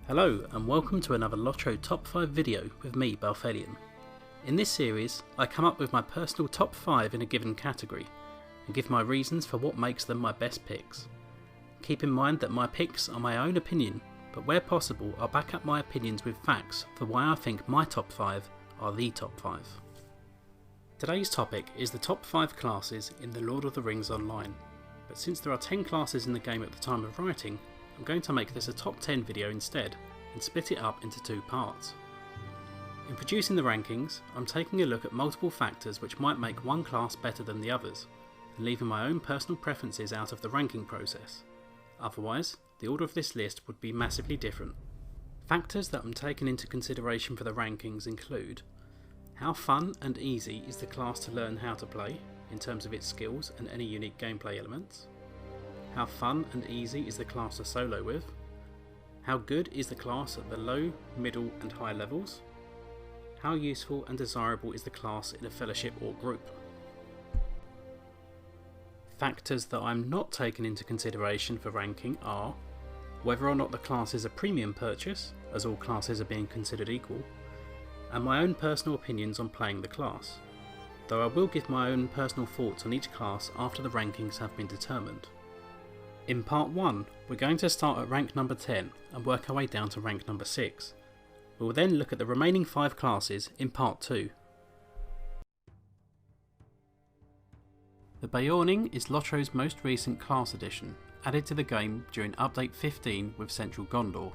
Hello and welcome to another LOTRO Top 5 video with me, Balthelion. In this series, I come up with my personal top 5 in a given category and give my reasons for what makes them my best picks. Keep in mind that my picks are my own opinion, but where possible I'll back up my opinions with facts for why I think my top 5 are the top 5. Today's topic is the top 5 classes in the Lord of the Rings Online, but since there are 10 classes in the game at the time of writing, I'm going to make this a top 10 video instead and split it up into two parts. In producing the rankings, I'm taking a look at multiple factors which might make one class better than the others, and leaving my own personal preferences out of the ranking process. Otherwise, the order of this list would be massively different. Factors that I'm taking into consideration for the rankings include how fun and easy is the class to learn how to play, in terms of its skills and any unique gameplay elements. How fun and easy is the class to solo with? How good is the class at the low, middle and high levels? How useful and desirable is the class in a fellowship or group? Factors that I'm not taking into consideration for ranking are whether or not the class is a premium purchase, as all classes are being considered equal, and my own personal opinions on playing the class, though I will give my own personal thoughts on each class after the rankings have been determined. In part 1, we're going to start at rank number 10 and work our way down to rank number 6. We will then look at the remaining 5 classes in part 2. The Beorning is LOTRO's most recent class addition, added to the game during update 15 with Central Gondor,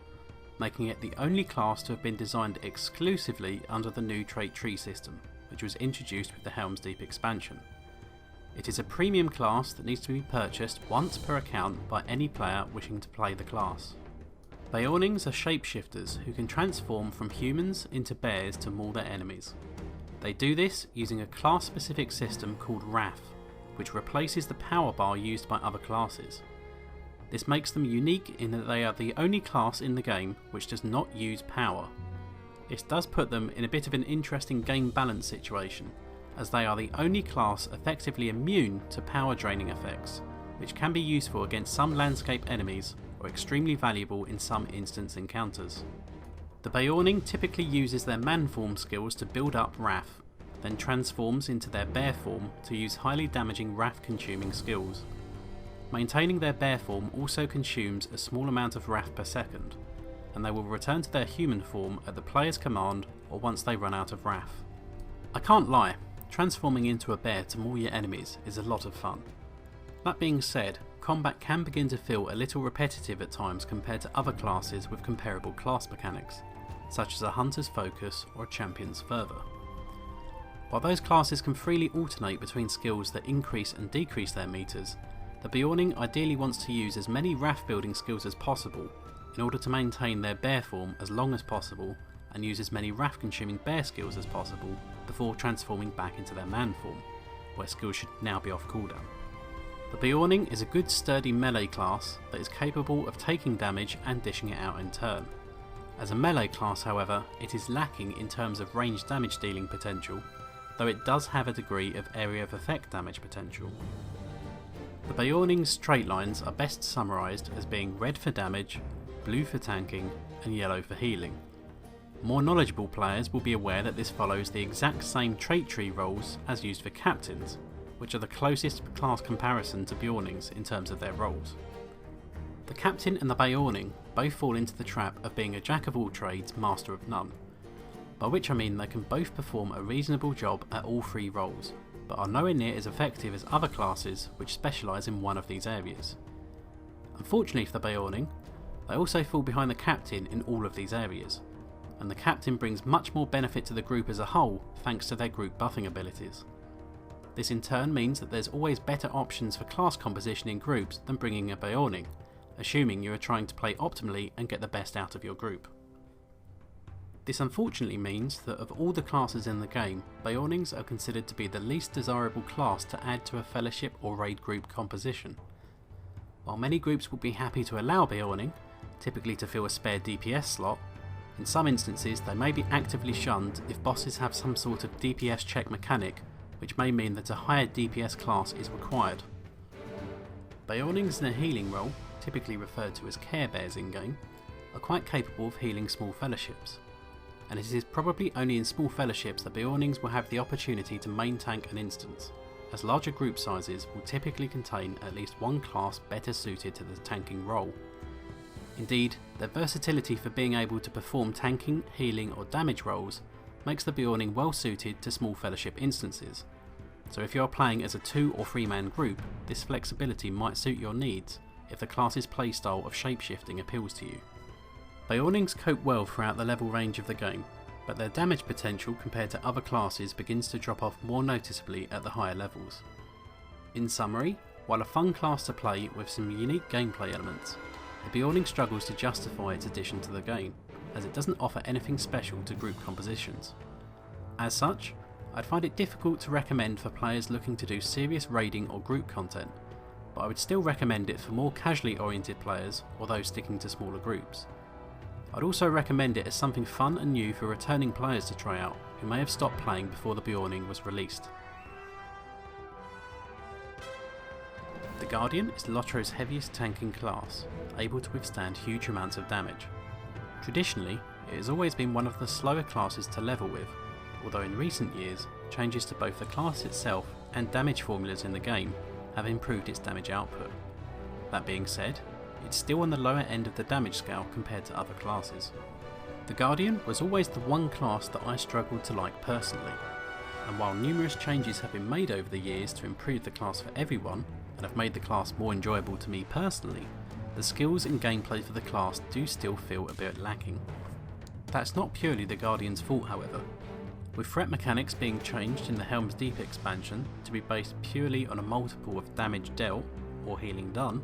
making it the only class to have been designed exclusively under the new trait tree system, which was introduced with the Helm's Deep expansion. It is a premium class that needs to be purchased once per account by any player wishing to play the class. Beornings are shapeshifters who can transform from humans into bears to maul their enemies. They do this using a class specific system called Wrath, which replaces the power bar used by other classes. This makes them unique in that they are the only class in the game which does not use power. This does put them in a bit of an interesting game balance situation, as they are the only class effectively immune to power draining effects, which can be useful against some landscape enemies or extremely valuable in some instance encounters. The Beorning typically uses their man form skills to build up Wrath, then transforms into their bear form to use highly damaging Wrath consuming skills. Maintaining their bear form also consumes a small amount of Wrath per second, and they will return to their human form at the player's command or once they run out of Wrath. I can't lie, transforming into a bear to maul your enemies is a lot of fun. That being said, combat can begin to feel a little repetitive at times compared to other classes with comparable class mechanics, such as a hunter's focus or a champion's fervour. While those classes can freely alternate between skills that increase and decrease their meters, the Beorning ideally wants to use as many Wrath building skills as possible in order to maintain their bear form as long as possible and use as many Wrath consuming bear skills as possible before transforming back into their man form, where skills should now be off cooldown. The Beorning is a good sturdy melee class that is capable of taking damage and dishing it out in turn. As a melee class however, it is lacking in terms of ranged damage dealing potential, though it does have a degree of area of effect damage potential. The Beorning's trait lines are best summarised as being red for damage, blue for tanking and yellow for healing. More knowledgeable players will be aware that this follows the exact same trait tree roles as used for captains, which are the closest class comparison to Beornings in terms of their roles. The captain and the Beorning both fall into the trap of being a jack of all trades, master of none, by which I mean they can both perform a reasonable job at all 3 roles, but are nowhere near as effective as other classes which specialise in one of these areas. Unfortunately for the Beorning, they also fall behind the captain in all of these areas, and the captain brings much more benefit to the group as a whole thanks to their group buffing abilities. This in turn means that there's always better options for class composition in groups than bringing a Beorning, assuming you are trying to play optimally and get the best out of your group. This unfortunately means that of all the classes in the game, Beornings are considered to be the least desirable class to add to a fellowship or raid group composition. While many groups will be happy to allow Beorning, typically to fill a spare DPS slot, in some instances they may be actively shunned if bosses have some sort of DPS check mechanic, which may mean that a higher DPS class is required. Beornings in a healing role, typically referred to as care bears in game, are quite capable of healing small fellowships, and it is probably only in small fellowships that Beornings will have the opportunity to main tank an instance, as larger group sizes will typically contain at least one class better suited to the tanking role. Indeed, their versatility for being able to perform tanking, healing or damage roles makes the Beorning well suited to small fellowship instances, so if you are playing as a 2 or 3 man group, this flexibility might suit your needs if the class's playstyle of shapeshifting appeals to you. Beornings cope well throughout the level range of the game, but their damage potential compared to other classes begins to drop off more noticeably at the higher levels. In summary, while a fun class to play with some unique gameplay elements, the Beorning struggles to justify its addition to the game, as it doesn't offer anything special to group compositions. As such, I'd find it difficult to recommend for players looking to do serious raiding or group content, but I would still recommend it for more casually oriented players or those sticking to smaller groups. I'd also recommend it as something fun and new for returning players to try out who may have stopped playing before the Beorning was released. The Guardian is LOTRO's heaviest tanking class, able to withstand huge amounts of damage. Traditionally, it has always been one of the slower classes to level with, although in recent years, changes to both the class itself and damage formulas in the game have improved its damage output. That being said, it's still on the lower end of the damage scale compared to other classes. The Guardian was always the one class that I struggled to like personally, and while numerous changes have been made over the years to improve the class for everyone, and have made the class more enjoyable to me personally, the skills and gameplay for the class do still feel a bit lacking. That's not purely the Guardian's fault however. With threat mechanics being changed in the Helm's Deep expansion to be based purely on a multiple of damage dealt or healing done,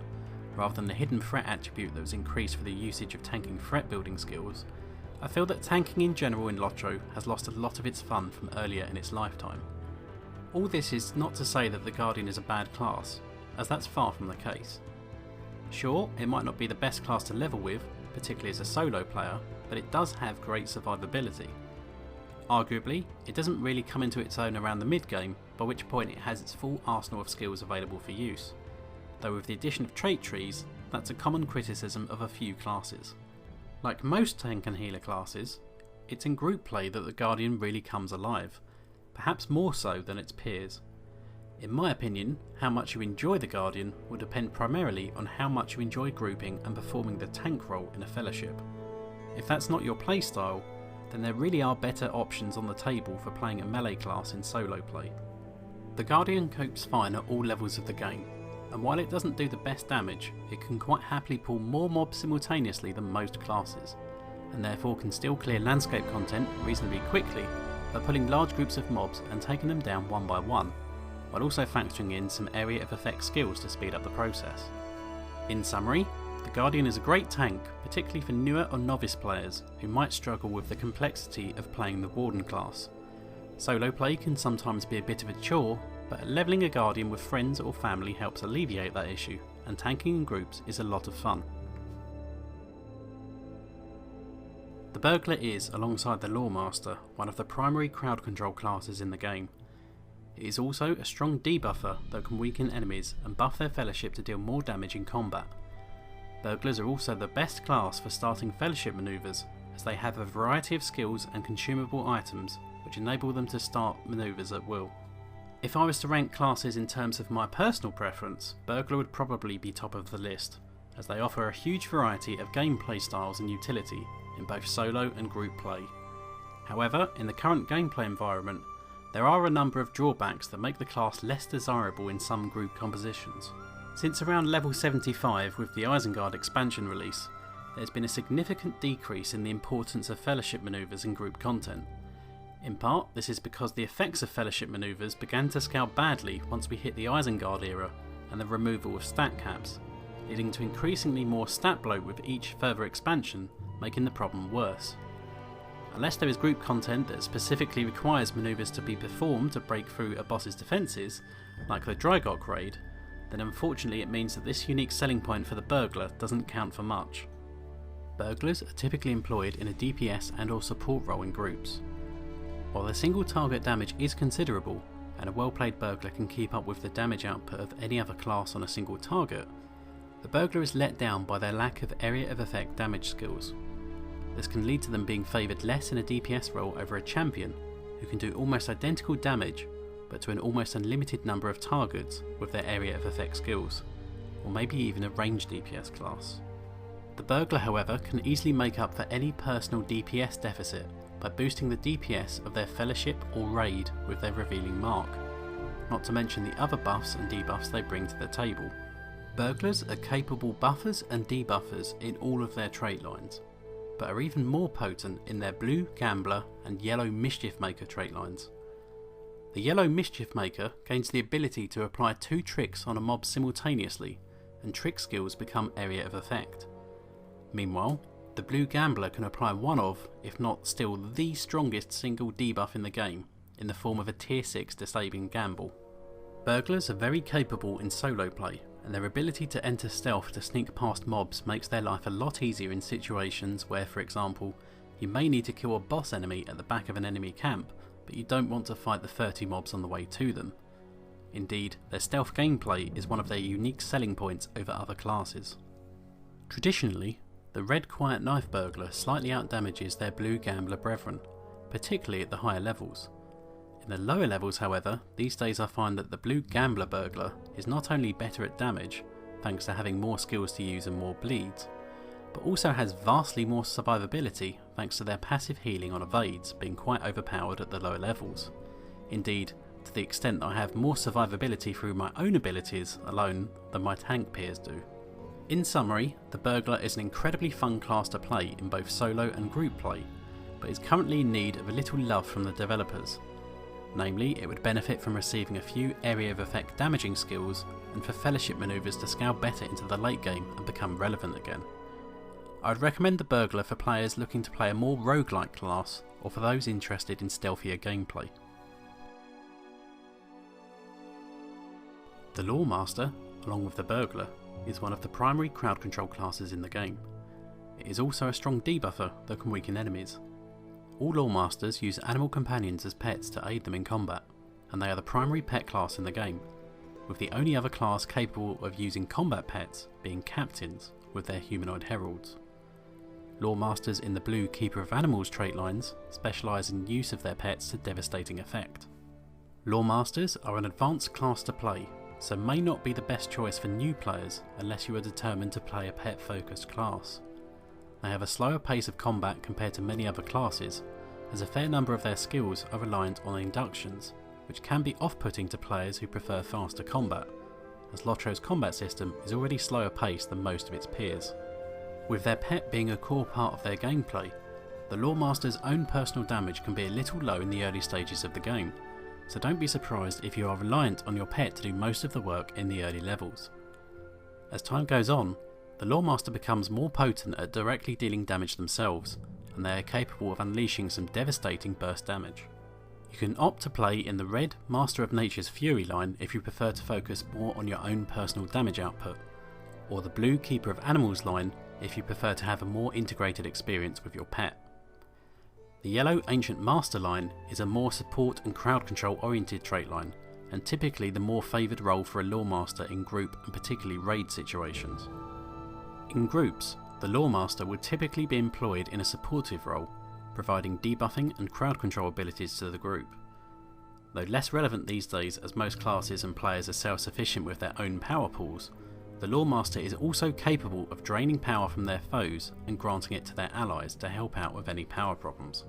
rather than the hidden threat attribute that was increased for the usage of tanking threat building skills, I feel that tanking in general in LOTRO has lost a lot of its fun from earlier in its lifetime. All this is not to say that the Guardian is a bad class, as that's far from the case. Sure, it might not be the best class to level with, particularly as a solo player, but it does have great survivability. Arguably, it doesn't really come into its own around the mid-game, by which point it has its full arsenal of skills available for use, though with the addition of trait trees, that's a common criticism of a few classes. Like most tank and healer classes, it's in group play that the Guardian really comes alive, perhaps more so than its peers. In my opinion, how much you enjoy the Guardian will depend primarily on how much you enjoy grouping and performing the tank role in a fellowship. If that's not your playstyle, then there really are better options on the table for playing a melee class in solo play. The Guardian copes fine at all levels of the game, and while it doesn't do the best damage, it can quite happily pull more mobs simultaneously than most classes, and therefore can still clear landscape content reasonably quickly by pulling large groups of mobs and taking them down one by one, while also factoring in some area of effect skills to speed up the process. In summary, the Guardian is a great tank, particularly for newer or novice players who might struggle with the complexity of playing the Warden class. Solo play can sometimes be a bit of a chore, but levelling a Guardian with friends or family helps alleviate that issue, and tanking in groups is a lot of fun. The Burglar is, alongside the Loremaster, one of the primary crowd control classes in the game. It is also a strong debuffer that can weaken enemies and buff their fellowship to deal more damage in combat. Burglars are also the best class for starting fellowship manoeuvres, as they have a variety of skills and consumable items which enable them to start manoeuvres at will. If I was to rank classes in terms of my personal preference, Burglar would probably be top of the list, as they offer a huge variety of gameplay styles and utility in both solo and group play. However, in the current gameplay environment, there are a number of drawbacks that make the class less desirable in some group compositions. Since around level 75 with the Isengard expansion release, there has been a significant decrease in the importance of fellowship manoeuvres in group content. In part, this is because the effects of fellowship manoeuvres began to scale badly once we hit the Isengard era and the removal of stat caps, leading to increasingly more stat bloat with each further expansion, making the problem worse. Unless there is group content that specifically requires manoeuvres to be performed to break through a boss's defences, like the Drygok raid, then unfortunately it means that this unique selling point for the Burglar doesn't count for much. Burglars are typically employed in a DPS and or support role in groups. While the single target damage is considerable, and a well played Burglar can keep up with the damage output of any other class on a single target, The Burglar is let down by their lack of area of effect damage skills. This can lead to them being favoured less in a DPS role over a champion who can do almost identical damage but to an almost unlimited number of targets with their area of effect skills, or maybe even a ranged DPS class. The Burglar, however, can easily make up for any personal DPS deficit by boosting the DPS of their fellowship or raid with their revealing mark, not to mention the other buffs and debuffs they bring to the table. Burglars are capable buffers and debuffers in all of their trait lines, but are even more potent in their blue Gambler and yellow Mischief Maker trait lines. The yellow Mischief Maker gains the ability to apply 2 tricks on a mob simultaneously, and trick skills become area of effect. Meanwhile, the blue Gambler can apply one of, if not still the strongest single debuff in the game, in the form of a tier 6 disabling gamble. Burglars are very capable in solo play, and their ability to enter stealth to sneak past mobs makes their life a lot easier in situations where, for example, you may need to kill a boss enemy at the back of an enemy camp, but you don't want to fight the 30 mobs on the way to them. Indeed, their stealth gameplay is one of their unique selling points over other classes. Traditionally, the red Quiet Knife Burglar slightly outdamages their blue Gambler brethren, particularly at the higher levels. In the lower levels, however, these days I find that the blue Gambler Burglar is not only better at damage, thanks to having more skills to use and more bleeds, but also has vastly more survivability thanks to their passive healing on evades being quite overpowered at the lower levels. Indeed, to the extent that I have more survivability through my own abilities alone than my tank peers do. In summary, the Burglar is an incredibly fun class to play in both solo and group play, but is currently in need of a little love from the developers. Namely, it would benefit from receiving a few area of effect damaging skills and for fellowship manoeuvres to scale better into the late game and become relevant again. I would recommend the Burglar for players looking to play a more roguelike class or for those interested in stealthier gameplay. The Loremaster, along with the Burglar, is one of the primary crowd control classes in the game. It is also a strong debuffer that can weaken enemies. All Loremasters use animal companions as pets to aid them in combat, and they are the primary pet class in the game, with the only other class capable of using combat pets being captains with their humanoid heralds. Loremasters in the blue Keeper of Animals trait lines specialise in use of their pets to devastating effect. Loremasters are an advanced class to play, so may not be the best choice for new players unless you are determined to play a pet focused class. They have a slower pace of combat compared to many other classes, as a fair number of their skills are reliant on inductions, which can be off-putting to players who prefer faster combat, as LOTRO's combat system is already slower paced than most of its peers. With their pet being a core part of their gameplay, the Loremaster's own personal damage can be a little low in the early stages of the game, so don't be surprised if you are reliant on your pet to do most of the work in the early levels. As time goes on, the Loremaster becomes more potent at directly dealing damage themselves, and they are capable of unleashing some devastating burst damage. You can opt to play in the red Master of Nature's Fury line if you prefer to focus more on your own personal damage output, or the blue Keeper of Animals line if you prefer to have a more integrated experience with your pet. The yellow Ancient Master line is a more support and crowd control oriented trait line, and typically the more favoured role for a Loremaster in group and particularly raid situations. In groups, the Loremaster would typically be employed in a supportive role, providing debuffing and crowd control abilities to the group. Though less relevant these days as most classes and players are self-sufficient with their own power pools, the Loremaster is also capable of draining power from their foes and granting it to their allies to help out with any power problems.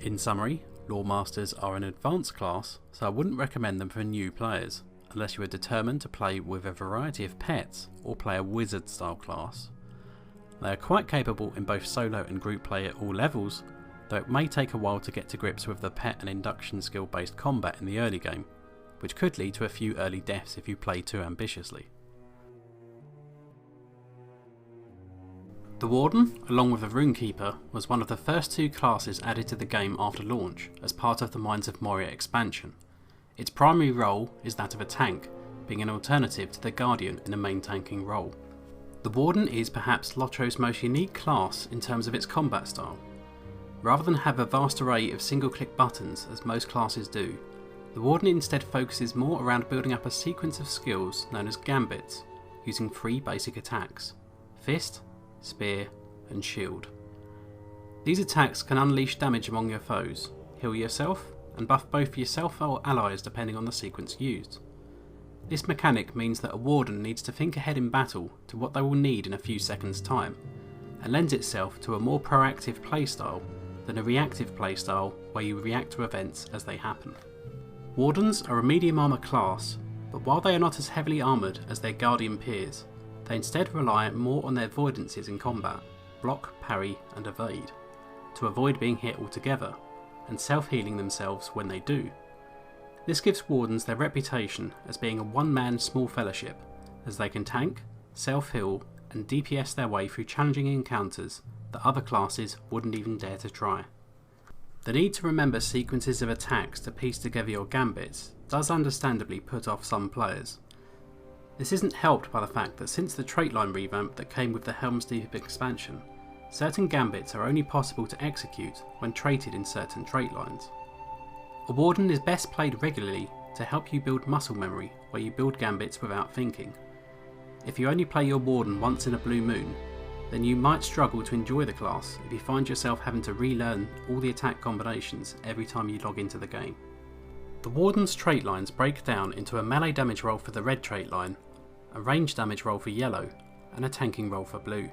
In summary, Loremasters are an advanced class, so I wouldn't recommend them for new players, unless you are determined to play with a variety of pets or play a wizard style class. They are quite capable in both solo and group play at all levels, though it may take a while to get to grips with the pet and induction skill based combat in the early game, which could lead to a few early deaths if you play too ambitiously. The Warden, along with the Runekeeper, was one of the first 2 classes added to the game after launch as part of the Mines of Moria expansion. Its primary role is that of a tank, being an alternative to the Guardian in a main tanking role. The Warden is perhaps LOTRO's most unique class in terms of its combat style. Rather than have a vast array of single-click buttons as most classes do, the Warden instead focuses more around building up a sequence of skills known as gambits, using 3 basic attacks: Fist, Spear and Shield. These attacks can unleash damage among your foes, heal yourself, and buff both yourself or allies depending on the sequence used. This mechanic means that a Warden needs to think ahead in battle to what they will need in a few seconds' time, and lends itself to a more proactive playstyle than a reactive playstyle where you react to events as they happen. Wardens are a medium armour class, but while they are not as heavily armoured as their Guardian peers, they instead rely more on their avoidances in combat, block, parry and evade, to avoid being hit altogether, and self-healing themselves when they do. This gives Wardens their reputation as being a one-man small fellowship, as they can tank, self-heal and DPS their way through challenging encounters that other classes wouldn't even dare to try. The need to remember sequences of attacks to piece together your gambits does understandably put off some players. This isn't helped by the fact that since the trait line revamp that came with the Helm's Deep expansion, certain gambits are only possible to execute when traded in certain trait lines. A Warden is best played regularly to help you build muscle memory where you build gambits without thinking. If you only play your Warden once in a blue moon, then you might struggle to enjoy the class if you find yourself having to relearn all the attack combinations every time you log into the game. The Warden's trait lines break down into a melee damage roll for the red trait line, a range damage roll for yellow, and a tanking roll for blue.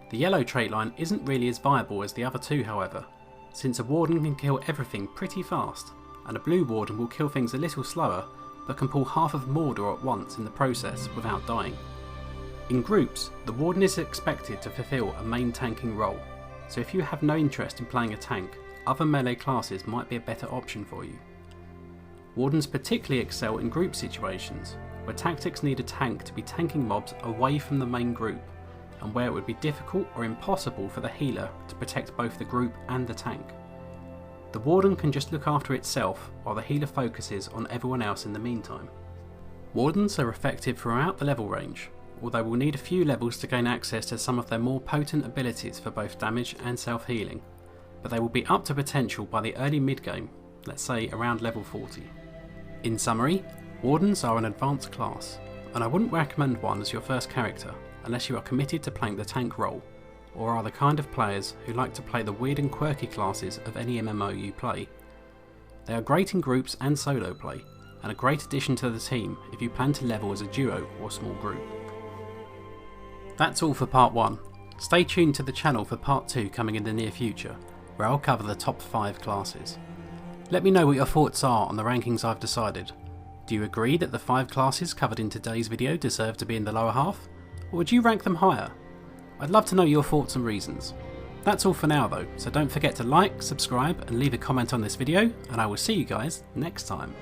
The yellow trait line isn't really as viable as the other two however, since a Warden can kill everything pretty fast, and a blue Warden will kill things a little slower but can pull half of Mordor at once in the process without dying. In groups, the Warden is expected to fulfill a main tanking role, so if you have no interest in playing a tank, other melee classes might be a better option for you. Wardens particularly excel in group situations, where tactics need a tank to be tanking mobs away from the main group, and where it would be difficult or impossible for the healer to protect both the group and the tank. The Warden can just look after itself while the healer focuses on everyone else in the meantime. Wardens are effective throughout the level range, although we'll need a few levels to gain access to some of their more potent abilities for both damage and self-healing, but they will be up to potential by the early mid-game, let's say around level 40. In summary, Wardens are an advanced class, and I wouldn't recommend one as your first character unless you are committed to playing the tank role, or are the kind of players who like to play the weird and quirky classes of any MMO you play. They are great in groups and solo play, and a great addition to the team if you plan to level as a duo or small group. That's all for part 1. Stay tuned to the channel for part 2 coming in the near future, where I'll cover the top 5 classes. Let me know what your thoughts are on the rankings I've decided. Do you agree that the 5 classes covered in today's video deserve to be in the lower half, or would you rank them higher? I'd love to know your thoughts and reasons. That's all for now though, so don't forget to like, subscribe and leave a comment on this video, and I will see you guys next time.